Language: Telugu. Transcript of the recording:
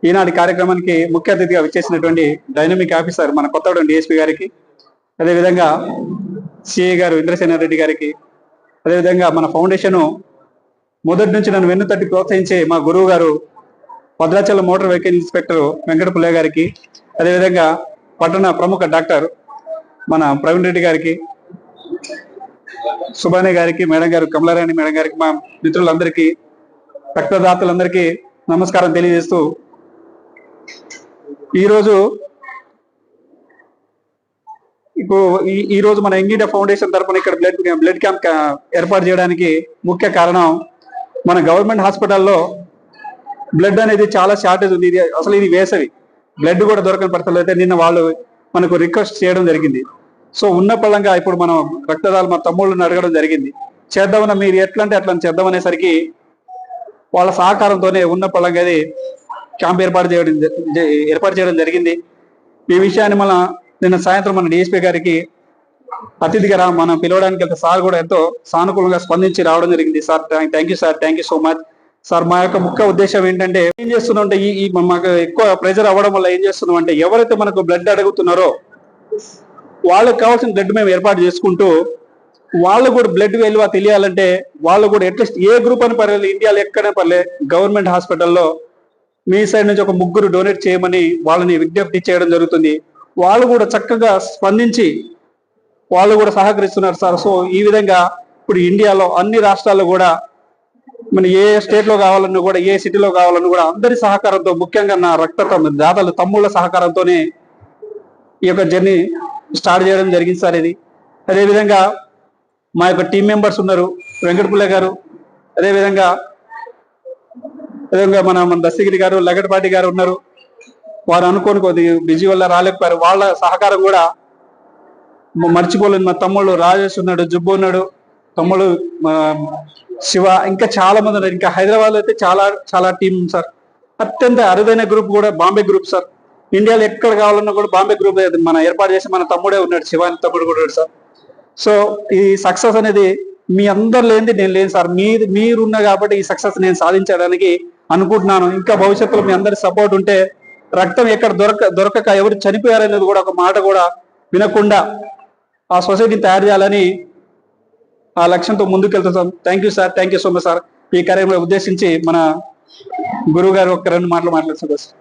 ఈనాటి కార్యక్రమానికి ముఖ్య అతిథిగా విచ్చేసినటువంటి డైనమిక్ ఆఫీసర్ మన కొత్తగూడెం డిఎస్పీ గారికి, అదేవిధంగా సిఐ గారు ఇంద్రసేన రెడ్డి గారికి, అదేవిధంగా మన ఫౌండేషన్ మొదటి నుంచి నన్ను వెన్నుతట్టి ప్రోత్సహించే మా గురువు గారు Bhadrachalam motor vehicle inspector Venkata Pullayya గారికి, అదేవిధంగా పట్టణ ప్రముఖ డాక్టర్ మన ప్రవీణ్ రెడ్డి గారికి, సుబాని గారికి, మేడం గారు కమలారాణి మేడం గారికి, మా మిత్రులందరికీ, రక్తదాతలందరికీ నమస్కారం తెలియజేస్తూ, ఈరోజు మన యంగ్ ఇండియా ఫౌండేషన్ తరఫున ఇక్కడ బ్లడ్ క్యాంప్ ఏర్పాటు చేయడానికి ముఖ్య కారణం, మన గవర్నమెంట్ హాస్పిటల్లో బ్లడ్ అనేది చాలా షార్టేజ్ ఉంది. అసలు ఇది వేసవి, బ్లడ్ కూడా దొరకని పరిస్థితులు అయితే నిన్న వాళ్ళు మనకు రిక్వెస్ట్ చేయడం జరిగింది. సో ఉన్న పళ్ళంగా ఇప్పుడు మనం రక్తదాలు మా తమ్ముళ్ళని అడగడం జరిగింది, చేద్దామన్నా మీరు ఎట్లా అంటే అట్లా చేద్దామనేసరికి వాళ్ళ సహకారంతోనే ఉన్న పళ్ళంగా అది క్యాంప్ ఏర్పాటు చేయడం జరిగింది. ఈ విషయాన్ని మన నిన్న సాయంత్రం మన డిఎస్పీ గారికి అతిథిగా మనం పిలవడానికి వెళ్తే సార్ కూడా ఎంతో సానుకూలంగా స్పందించి రావడం జరిగింది. Sir thank you sir, thank you so much sir. మా యొక్క ముఖ్య ఉద్దేశం ఏంటంటే, ఏం చేస్తున్నాం అంటే ఈ మాకు ఎక్కువ ప్రెజర్ అవ్వడం వల్ల ఏం చేస్తున్నాం అంటే, ఎవరైతే మనకు బ్లడ్ అడుగుతున్నారో వాళ్ళకి కావాల్సిన బ్లడ్ మేము ఏర్పాటు చేసుకుంటూ, వాళ్ళు కూడా బ్లడ్ విలువ తెలియాలంటే వాళ్ళు కూడా అట్లీస్ట్ ఏ గ్రూప్ అని పర్లేదు, ఇండియాలో ఎక్కడే పర్లేదు, గవర్నమెంట్ హాస్పిటల్లో మీ సైడ్ నుంచి ఒక 3 డొనేట్ చేయమని వాళ్ళని విజ్ఞప్తి చేయడం జరుగుతుంది. వాళ్ళు కూడా చక్కగా స్పందించి వాళ్ళు కూడా సహకరిస్తున్నారు సార్. సో ఈ విధంగా ఇప్పుడు ఇండియాలో అన్ని రాష్ట్రాల్లో కూడా మన ఏ స్టేట్ లో కావాలన్నా కూడా, ఏ సిటీలో కావాలన్నా కూడా అందరి సహకారంతో, ముఖ్యంగా నా దాతలు తమ్ముళ్ళ సహకారంతోనే ఈ యొక్క జర్నీ స్టార్ట్ చేయడం జరిగింది సార్. ఇది అదేవిధంగా మా యొక్క టీం మెంబర్స్ ఉన్నారు, వెంకటపుల్లయ్య గారు, అదేవిధంగా మన దస్తగిరి గారు, లగడపాటి గారు ఉన్నారు. వారు అనుకోని కొద్దిగా బిజీ వల్ల రాలేకపోయారు. వాళ్ళ సహకారం కూడా మర్చిపోలేదు. మా తమ్ముళ్ళు రాజేష్ ఉన్నాడు, జుబ్బు ఉన్నాడు, తమ్ముడు శివ, ఇంకా చాలా మంది ఉన్నారు. ఇంకా హైదరాబాద్ లో అయితే చాలా టీం సార్. అత్యంత అరుదైన గ్రూప్ కూడా బాంబే గ్రూప్ సార్. ఇండియాలో ఎక్కడ కావాలన్నా కూడా బాంబే గ్రూప్ మన ఏర్పాటు చేసి మన తమ్ముడే ఉన్నాడు, శివాని తమ్ముడు కూడా ఉన్నాడు సార్. సో ఈ సక్సెస్ అనేది మీ అందరు లేనిది నేను లేను సార్. మీరున్న కాబట్టి ఈ సక్సెస్ నేను సాధించడానికి అనుకుంటున్నాను. ఇంకా భవిష్యత్తులో మీ అందరి సపోర్ట్ ఉంటే, రక్తం ఎక్కడ దొరకక ఎవరు చనిపోయారనేది కూడా ఒక మాట కూడా వినకుండా ఆ సొసైటీని తయారు చేయాలని ఆ లక్ష్యంతో ముందుకెళ్తాం. Thank you sir, thank you so much sir. ఈ కార్యక్రమం ఉద్దేశించి మన గురువు గారు ఒక 2 మాటలు మాట్లాడుతున్నారు సార్.